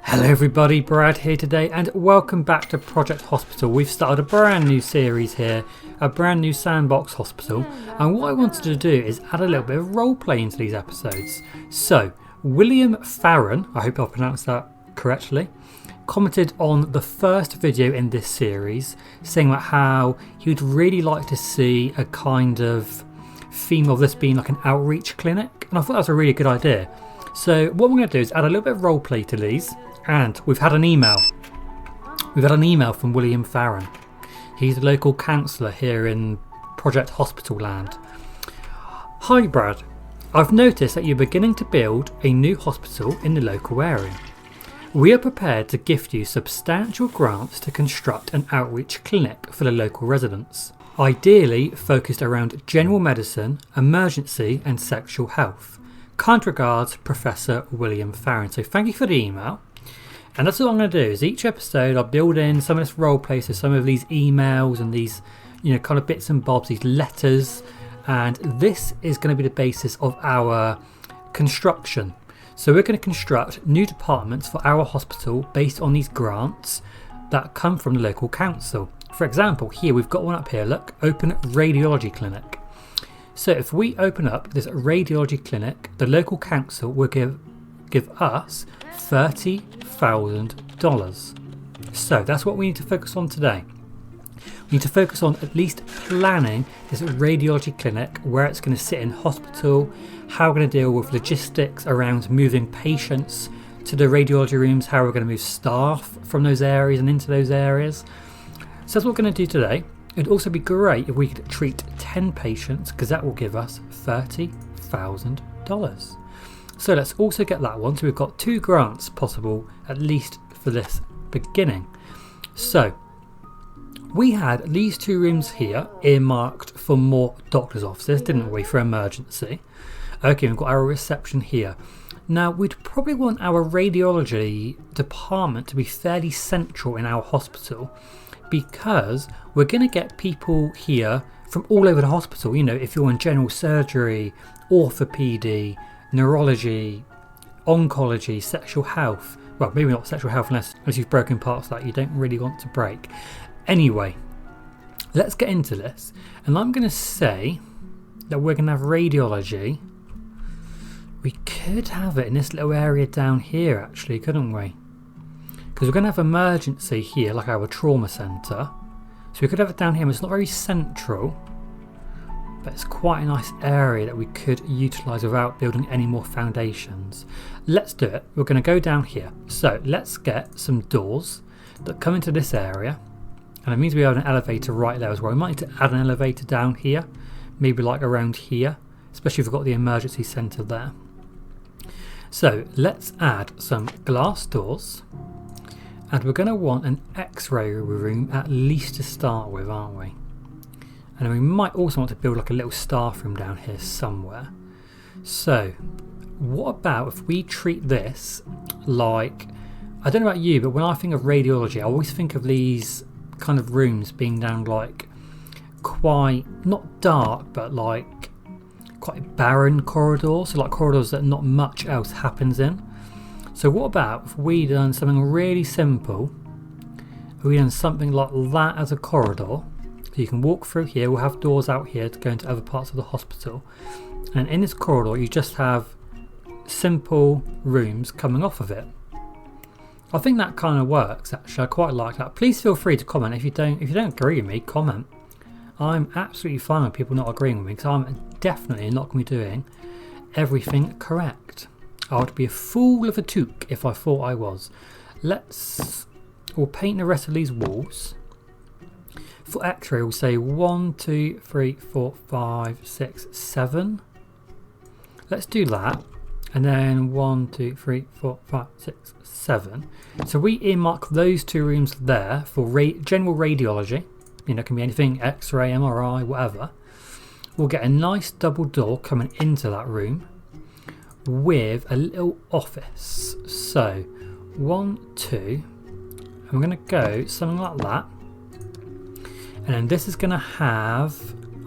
Hello everybody, Brad here today and welcome back to Project Hospital. We've started a brand new series here, a brand new sandbox hospital, and what I wanted to do is add a little bit of roleplay into these episodes. So, William Farron, I hope I pronounced that correctly, commented on the first video in this series saying about how he would really like to see a kind of theme of this being like an outreach clinic, and I thought that was a really good idea. So what we're going to do is add a little bit of roleplay to these, and we've had an email. We've had an email from William Farron. He's a local counsellor here in Project Hospital land. Hi Brad, I've noticed that you're beginning to build a new hospital in the local area. We are prepared to gift you substantial grants to construct an outreach clinic for the local residents, ideally focused around general medicine, emergency and sexual health. Kind regards, Professor William Farron. So thank you for the email. And that's what I'm going to do is each episode I'll build in some of this role play, so some of these emails and these, kind of bits and bobs, these letters, and this is going to be the basis of our construction. So we're going to construct new departments for our hospital based on these grants that come from the local council. For example, here we've got one up here, look, open radiology clinic. So if we open up this radiology clinic, the local council will give us $30,000. So that's what we need to focus on today. We need to focus on at least planning this radiology clinic, where it's going to sit in hospital, how we're going to deal with logistics around moving patients to the radiology rooms, how we're going to move staff from those areas and into those areas. So that's what we're going to do today. It'd also be great if we could treat 10 patients, because that will give us $30,000. So let's also get that one. So we've got 2 grants possible, at least for this beginning. So we had these 2 rooms here earmarked for more doctor's offices, didn't we, for emergency? Okay, we've got our reception here. Now we'd probably want our radiology department to be fairly central in our hospital, because we're going to get people here from all over the hospital. If you're in general surgery, orthopedy, neurology, oncology, sexual health. Well, maybe not sexual health unless you've broken parts that you don't really want to break. Anyway, let's get into this. And I'm going to say that we're going to have radiology. We could have it in this little area down here, actually, couldn't we? Because we're going to have emergency here, like our trauma centre. So we could have it down here, but it's not very central. But it's quite a nice area that we could utilise without building any more foundations. Let's do it. We're going to go down here. So let's get some doors that come into this area. And it means we have an elevator right there as well. We might need to add an elevator down here. Maybe like around here. Especially if we've got the emergency centre there. So let's add some glass doors. And we're going to want an X-ray room at least to start with, aren't we? And then we might also want to build like a little staff room down here somewhere. So what about if we treat this like, I don't know about you, but when I think of radiology, I always think of these kind of rooms being down like quite, not dark, but like quite barren corridors. So like corridors that not much else happens in. So what about if we done something really simple? We done something like that as a corridor. So you can walk through here. We'll have doors out here to go into other parts of the hospital. And in this corridor, you just have simple rooms coming off of it. I think that kind of works, actually. I quite like that. Please feel free to comment if you don't agree with me. Comment. I'm absolutely fine with people not agreeing with me, because I'm definitely not going to be doing everything correct. I would be a fool of a toque if I thought I was. We'll paint the rest of these walls. For X-ray, we'll say 1, 2, 3, 4, 5, 6, 7. Let's do that. And then 1, 2, 3, 4, 5, 6, 7. So we earmark those 2 rooms there for general radiology. It can be anything, X-ray, MRI, whatever. We'll get a nice double door coming into that room with a little office. So 1, 2, and we're going to go something like that. And then this is going to have,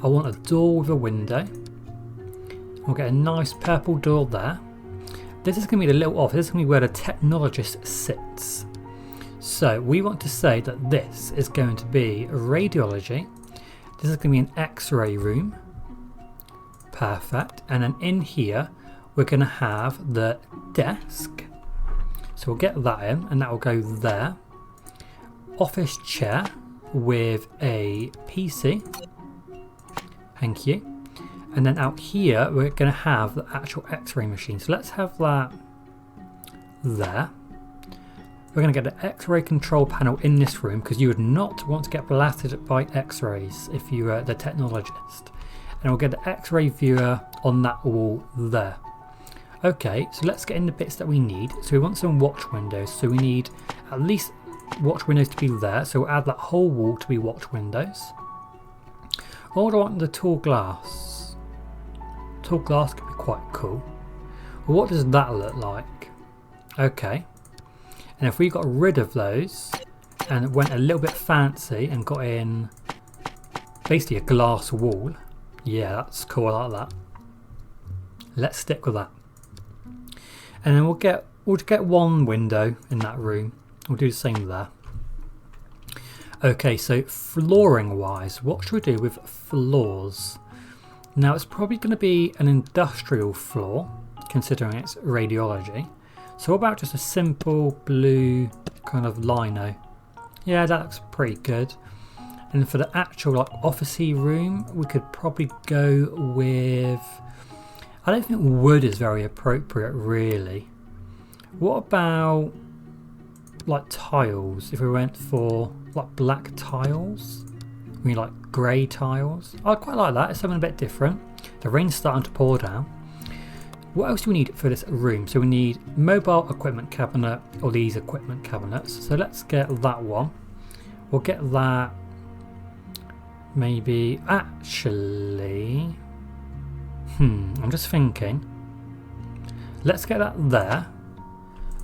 I want a door with a window. We'll get a nice purple door there. this is going to be the little office. This is going to be where the technologist sits. So we want to say that this is going to be radiology. This is going to be an X-ray room. Perfect. And then in here, we're going to have the desk. So we'll get that in, and that will go there. Office chair with a PC. Thank you. And then out here, we're going to have the actual X-ray machine. So let's have that there. We're going to get the X-ray control panel in this room because you would not want to get blasted by X-rays if you were the technologist. And we'll get the X-ray viewer on that wall there. Okay, so let's get in the bits that we need. So we want some watch windows. So we need at least watch windows to be there. So we'll add that whole wall to be watch windows. Or do I want the tall glass? Tall glass could be quite cool. Well, what does that look like? Okay. And if we got rid of those and went a little bit fancy and got in basically a glass wall. Yeah, that's cool, I like that. Let's stick with that. And then we'll get one window in that room. We'll do the same there. Okay, so flooring wise, what should we do with floors? Now it's probably going to be an industrial floor, considering it's radiology. So what about just a simple blue kind of lino? Yeah, that looks pretty good. And for the actual like officey room, we could probably go with... I don't think wood is very appropriate really. What about like tiles? If we went for like black tiles? I mean like grey tiles? I quite like that, it's something a bit different. The rain's starting to pour down. What else do we need for this room? So we need mobile equipment cabinet or these equipment cabinets. So let's get that one. We'll get that maybe actually... I'm just thinking. Let's get that there.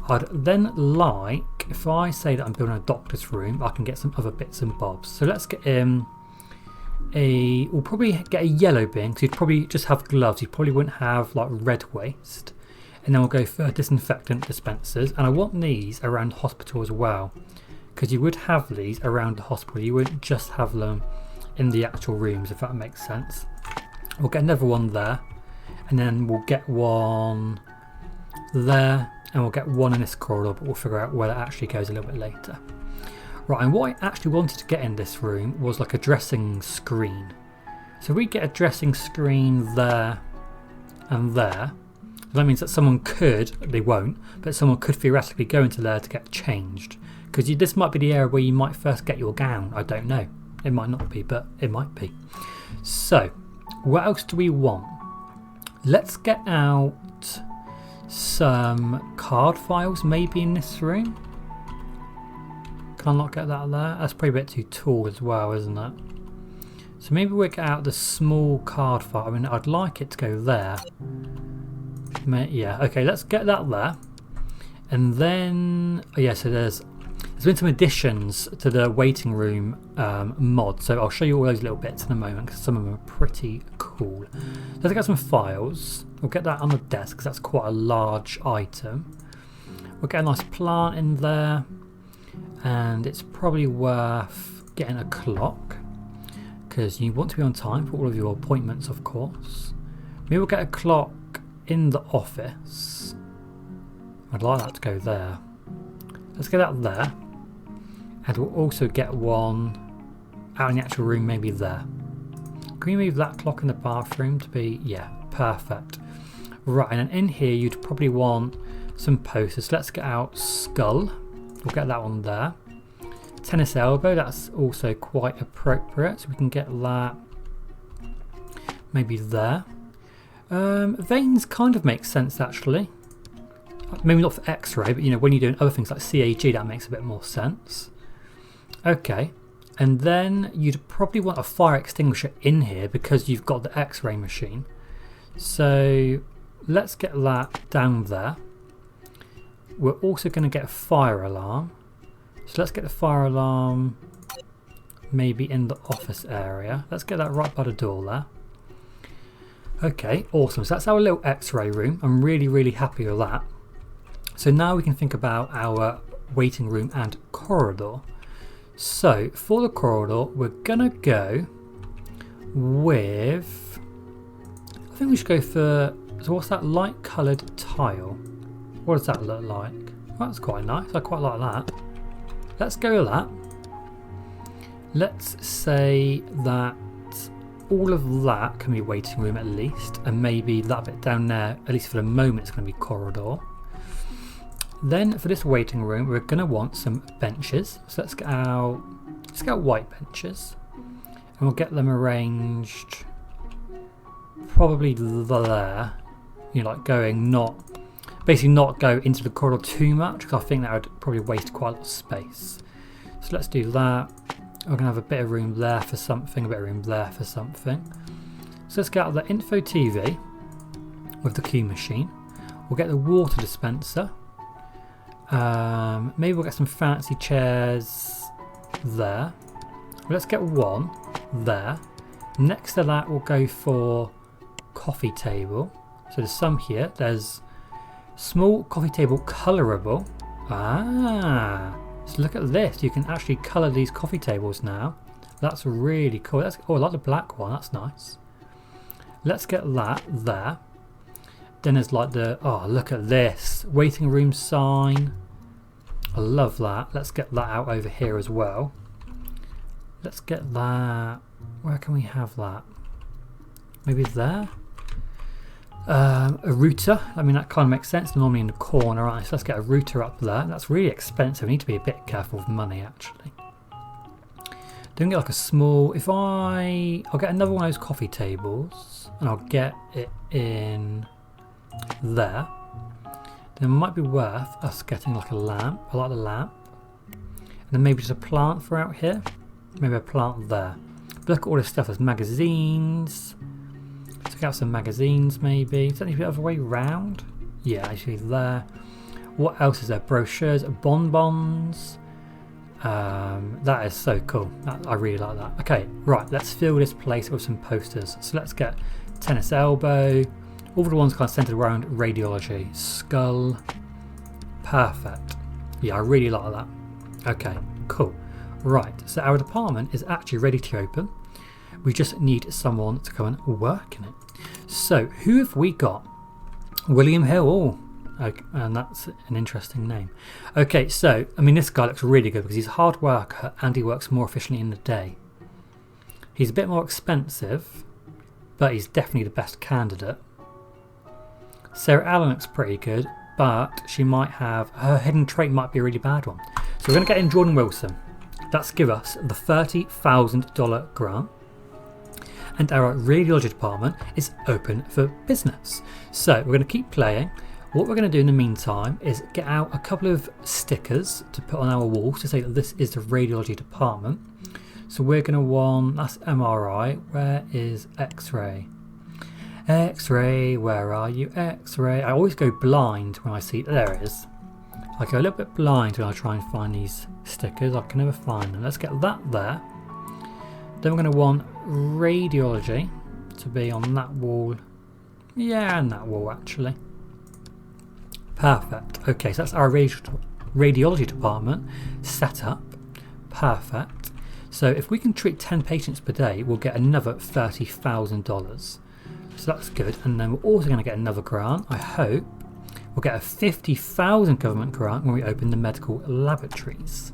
I'd then like, if I say that I'm building a doctor's room, I can get some other bits and bobs. So let's get we'll probably get a yellow bin, because you'd probably just have gloves. You probably wouldn't have like red waste. And then we'll go for disinfectant dispensers. And I want these around the hospital as well, because you would have these around the hospital. You wouldn't just have them in the actual rooms, if that makes sense. We'll get another one there, and then we'll get one there, and we'll get one in this corridor, but we'll figure out where that actually goes a little bit later. Right, and what I actually wanted to get in this room was like a dressing screen. So we get a dressing screen there and there. That means that someone could, they won't, but someone could theoretically go into there to get changed. Because this might be the area where you might first get your gown, I don't know. It might not be, but it might be. So, what else do we want? Let's get out some card files maybe in this room. Can I not get that there? That's probably a bit too tall as well, isn't it? So maybe we'll get out the small card file. I mean, I'd like it to go there. Yeah, okay, let's get that there. And then, oh yeah, so there's been some additions to the waiting room mod, so I'll show you all those little bits in a moment because some of them are pretty cool. Let's get some files. We'll get that on the desk because that's quite a large item. We'll get a nice plant in there, and it's probably worth getting a clock because you want to be on time for all of your appointments, of course. Maybe we'll get a clock in the office. I'd like that to go there. Let's get that there. And we'll also get one out in the actual room, maybe there. Can we move that clock in the bathroom to be, yeah, perfect. Right, and then in here you'd probably want some posters. Let's get out skull. We'll get that one there. Tennis elbow, that's also quite appropriate. So we can get that maybe there. Veins kind of makes sense actually. Maybe not for X-ray, but you know, when you're doing other things like CAG, that makes a bit more sense. Okay, and then you'd probably want a fire extinguisher in here because you've got the X-ray machine. So let's get that down there. We're also going to get a fire alarm. So let's get the fire alarm maybe in the office area. Let's get that right by the door there. Okay, awesome. So that's our little X-ray room. I'm really, really happy with that. So now we can think about our waiting room and corridor. So for the corridor, we're gonna go with, I think we should go for, so what's that light coloured tile? What does that look like? Well, that's quite nice, I quite like that. Let's go with that. Let's say that all of that can be waiting room at least, and maybe that bit down there, at least for the moment, it's going to be corridor. Then for this waiting room, we're going to want some benches. So let's get out white benches, and we'll get them arranged probably there. You know, like going basically not go into the corridor too much, because I think that would probably waste quite a lot of space. So let's do that. We're going to have a bit of room there for something, a bit of room there for something. So let's get out the info TV with the Q machine. We'll get the water dispenser. Maybe we'll get some fancy chairs there. Let's get one there. Next to that we'll go for coffee table. So there's some here. There's small coffee table colourable. So look at this, you can actually colour these coffee tables now. That's really cool. Oh, I like the black one, that's nice. Let's get that there. Then there's like oh, look at this, waiting room sign. I love that. Let's get that out over here as well. Let's get that, where can we have that? Maybe there? A router, I mean that kind of makes sense, normally in the corner, right? So let's get a router up there. That's really expensive, I need to be a bit careful with money actually. Don't get like a small, I'll get another one of those coffee tables and I'll get it in there. Then it might be worth us getting like a lamp. I like the lamp. And then maybe just a plant for out here. Maybe a plant there. But look at all this stuff, there's magazines. Check out some magazines maybe. Does that need to be the other way round? Yeah, actually there. What else is there? Brochures, bonbons. That is so cool. I really like that. Okay, right, let's fill this place with some posters. So let's get tennis elbow. All the ones kind of centered around radiology. Skull. Perfect. Yeah, I really like that. Okay, cool. Right, so our department is actually ready to open. We just need someone to come and work in it. So, who have we got? William Hill. Oh, okay, and that's an interesting name. Okay, so, I mean, this guy looks really good because he's a hard worker and he works more efficiently in the day. He's a bit more expensive, but he's definitely the best candidate. Sarah Allen looks pretty good, but she might have, her hidden trait might be a really bad one. So we're going to get in Jordan Wilson. That's give us the $30,000 grant. And our radiology department is open for business. So we're going to keep playing. What we're going to do in the meantime is get out a couple of stickers to put on our walls to say that this is the radiology department. So we're going to want, that's MRI, where is X-ray? X-ray, where are you? X-ray. I always go blind when I see, there it is. I go a little bit blind when I try and find these stickers. I can never find them. Let's get that there. Then we're going to want radiology to be on that wall. Yeah, and that wall actually. Perfect. Okay, so that's our radiology department set up. Perfect. So if we can treat 10 patients per day, we'll get another $30,000. So that's good. And then we're also going to get another grant, I hope. We'll get a $50,000 government grant when we open the medical laboratories.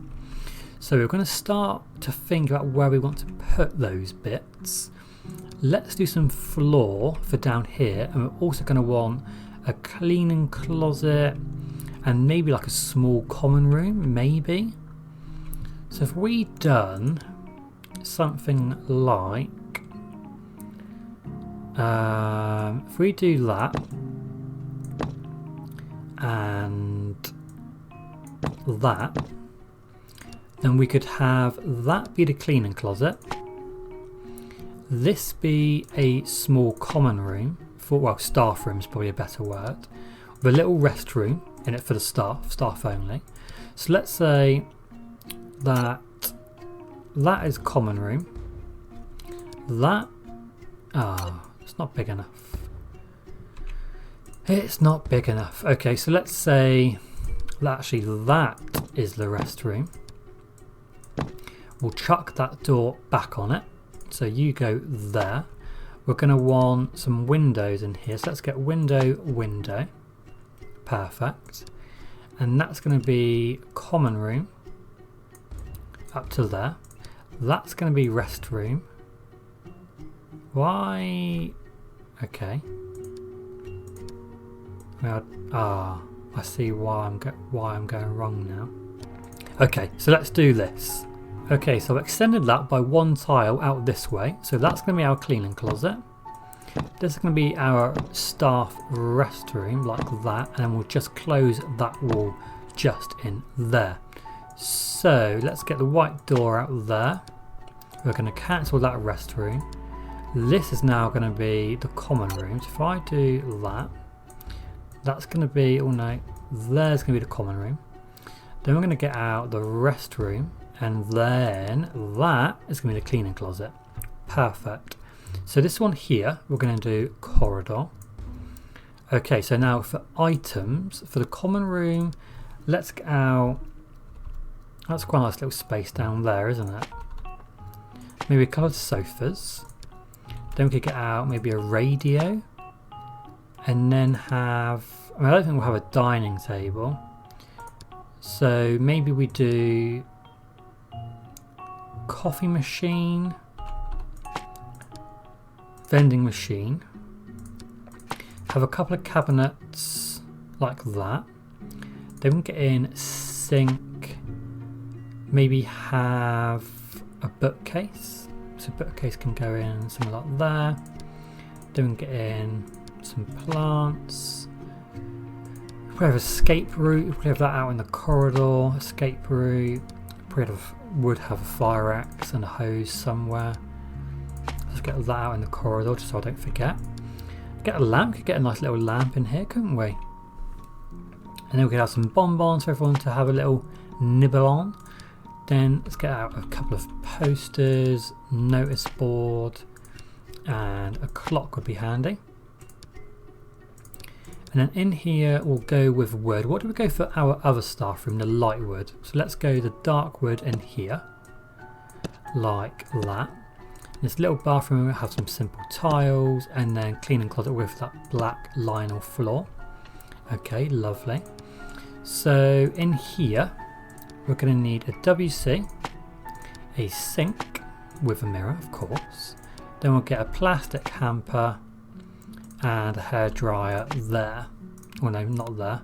So we're going to start to think about where we want to put those bits. Let's do some floor for down here, and we're also going to want a cleaning closet and maybe like a small common room, maybe. So if we done something like, if we do that and that, then we could have that be the cleaning closet, this be a small common room, for, well, staff room is probably a better word, with a little restroom in it for the staff only. So let's say that that is common room, that, it's not big enough. It's not big enough. Okay, so let's say actually that is the restroom. We'll chuck that door back on it. So you go there. We're going to want some windows in here. So let's get window. Perfect. And that's going to be common room up to there. That's going to be restroom. Why? Okay. I see why I'm going wrong now. Okay, so let's do this. Okay, so I've extended that by one tile out this way. So that's going to be our cleaning closet. This is going to be our staff restroom, like that. And then we'll just close that wall just in there. So let's get the white door out there. We're going to cancel that restroom. This is now going to be the common room. So if I do that, that's going to be, oh no, there's going to be the common room. Then we're going to get out the restroom. And then that is going to be the cleaning closet. Perfect. So this one here, we're going to do corridor. Okay, so now for items, for the common room, let's get out, that's quite a nice little space down there, isn't it? Maybe a couple of sofas. Then we could get out maybe a radio. And then have, I don't think we'll have a dining table. So maybe we do coffee machine, vending machine, have a couple of cabinets like that. Then we get in sink, maybe have a bookcase, so bookcase can go in something like there. Then we get in some plants. We have escape route, we have that out in the corridor, escape route. Would have a fire axe and a hose somewhere. Let's get that out in the corridor just so I don't forget. Get a lamp, could get a nice little lamp in here, couldn't we? And then we could have some bonbons for everyone to have a little nibble on. Then let's get out a couple of posters, notice board, and a clock would be handy. And then in here we'll go with wood. What do we go for our other staff room? The light wood. So let's go the dark wood in here. Like that. This little bathroom will have some simple tiles and then cleaning closet with that black vinyl floor. Okay, lovely. So in here we're going to need a WC, a sink with a mirror of course. Then we'll get a plastic hamper and a hairdryer there. Oh no, not there.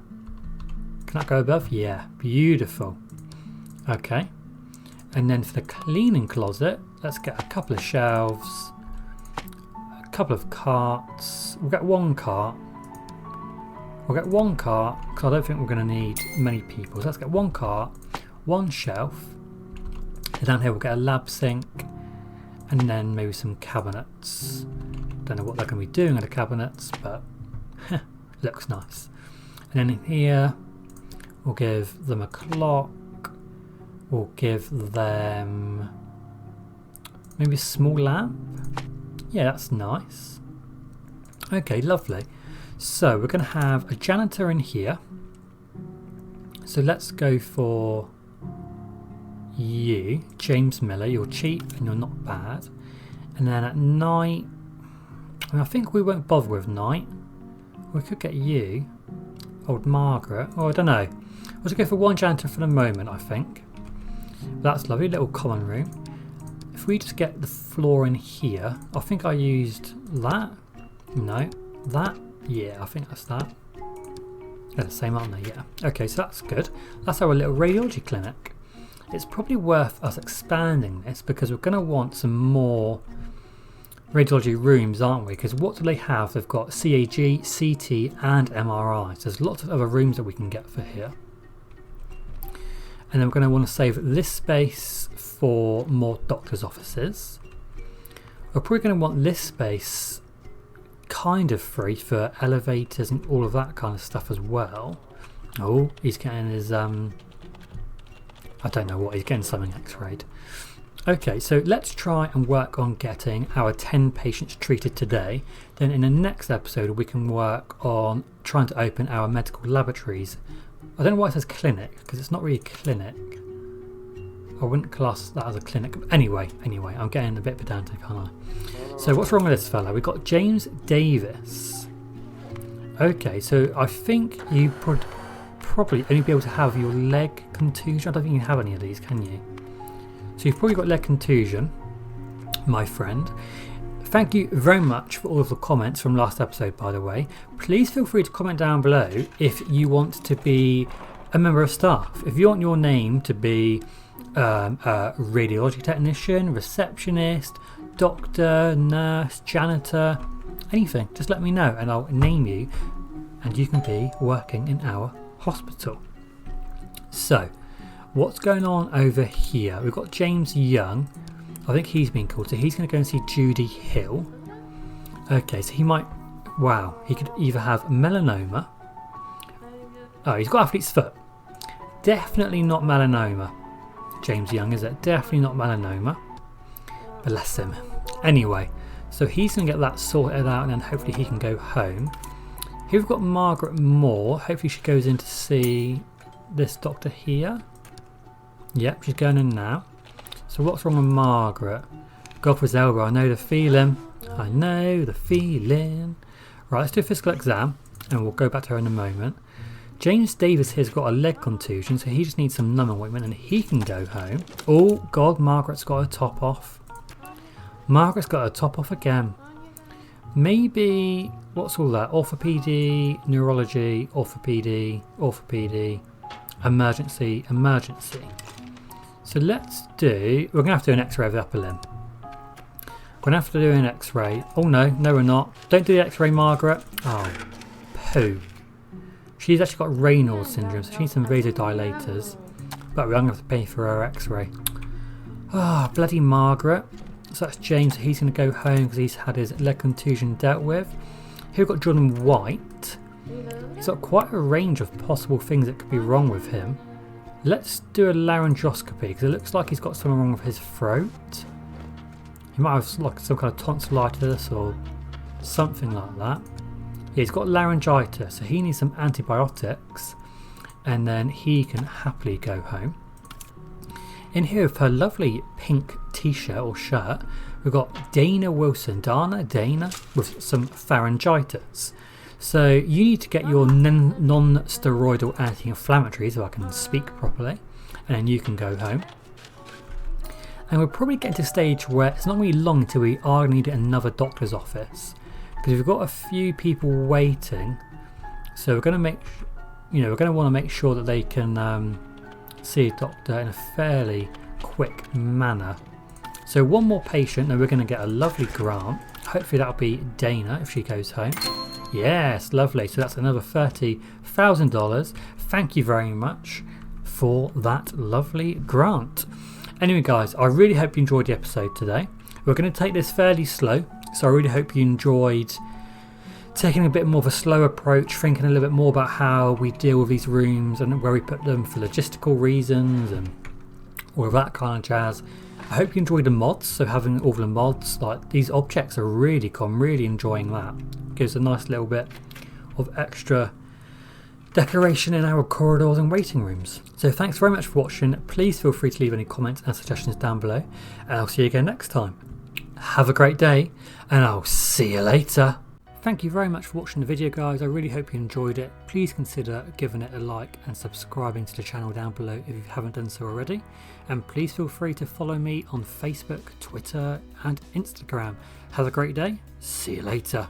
Can that go above? Yeah, beautiful. Okay. And then for the cleaning closet, let's get a couple of shelves, a couple of carts. We'll get one cart. We'll get one cart because I don't think we're going to need many people. So let's get one cart, one shelf. And down here we'll get a lab sink and then maybe some cabinets. Don't know what they're going to be doing in the cabinets, but looks nice. And then in here we'll give them a clock. We'll give them maybe a small lamp. Yeah, that's nice. Okay, lovely. So we're going to have a janitor in here. So let's go for you, James Miller. You're cheap and you're not bad. And then at night, I think we won't bother with night. We could get you, old Margaret. Oh, I don't know. We'll just go for one janitor for the moment, I think. That's lovely, little common room. If we just get the floor in here, I think I used that. No, that. Yeah, I think that's that. They're the same, aren't they? Yeah. Okay, so that's good. That's our little radiology clinic. It's probably worth us expanding this because we're going to want some more radiology rooms, aren't we? Because what do they have? They've got CAG, CT and MRI. So there's lots of other rooms that we can get for here. And then we're going to want to save this space for more doctors' offices. We're probably going to want this space kind of free for elevators and all of that kind of stuff as well. Oh, he's getting his, I don't know what, he's getting something x-rayed. Okay, so let's try and work on getting our 10 patients treated today. Then in the next episode we can work on trying to open our medical laboratories. I don't know why it says clinic, because it's not really a clinic. I wouldn't class that as a clinic. Anyway, I'm getting a bit pedantic, aren't I? So what's wrong with this fella? We've got James Davis. Okay, so I think you would probably only be able to have your leg contusion. I don't think you can have any of these, can you? So you've probably got leg contusion, my friend. Thank you very much for all of the comments from last episode, by the way. Please feel free to comment down below if you want to be a member of staff. If you want your name to be a radiology technician, receptionist, doctor, nurse, janitor, anything, just let me know and I'll name you and you can be working in our hospital. So, what's going on over here? We've got James Young. I think he's been called, so he's going to go and see Judy Hill. Okay, so he might... Wow, he could either have melanoma. Oh, he's got athlete's foot. Definitely not melanoma. James Young, is it? Definitely not melanoma. Bless him. Anyway, so he's going to get that sorted out and then hopefully he can go home. Here we've got Margaret Moore. Hopefully she goes in to see this doctor here. Yep, she's going in now. So what's wrong with Margaret? Go for his elbow. I know the feeling. I know the feeling. Right, let's do a physical exam and we'll go back to her in a moment. James Davis here's got a leg contusion, so he just needs some numbing ointment and he can go home. Oh God, Margaret's got her top off. Margaret's got her top off again. Maybe, what's all that? Orthopedy, neurology, orthopedy, emergency. So let's do, we're going to have to do an x-ray of the upper limb. We're going to have to do an x-ray. Oh no, we're not. Don't do the x-ray, Margaret. Oh, poo. She's actually got Raynaud's syndrome, so she needs some vasodilators. But we're going to have to pay for her x-ray. Ah, oh, bloody Margaret. So that's James, he's going to go home because he's had his leg contusion dealt with. Here we've got Jordan White. He's got quite a range of possible things that could be wrong with him. Let's do a laryngoscopy because it looks like he's got something wrong with his throat. He might have like some kind of tonsillitis or something like that. Yeah, he's got laryngitis, so he needs some antibiotics and then he can happily go home. In here with her lovely pink t-shirt or shirt, we've got Dana Wilson. Dana with some pharyngitis. So you need to get your non-steroidal anti-inflammatories, so I can speak properly, and then you can go home. And we're probably getting to a stage where it's not really long until we are going to need another doctor's office, because we've got a few people waiting. So we're going to want to make sure that they can see a doctor in a fairly quick manner. So one more patient, and we're going to get a lovely grant. Hopefully that'll be Dana if she goes home. Yes, lovely. So that's another $30,000. Thank you very much for that lovely grant. Anyway, guys, I really hope you enjoyed the episode today. We're going to take this fairly slow, so I really hope you enjoyed taking a bit more of a slow approach, thinking a little bit more about how we deal with these rooms and where we put them for logistical reasons and all of that kind of jazz. I hope you enjoyed the mods, so having all the mods, like these objects are really cool. I'm really enjoying that. Gives a nice little bit of extra decoration in our corridors and waiting rooms. So thanks very much for watching. Please feel free to leave any comments and suggestions down below, and I'll see you again next time. Have a great day, and I'll see you later. Thank you very much for watching the video, guys. I really hope you enjoyed it. Please consider giving it a like and subscribing to the channel down below if you haven't done so already. And please feel free to follow me on Facebook, Twitter and Instagram. Have a great day. See you later.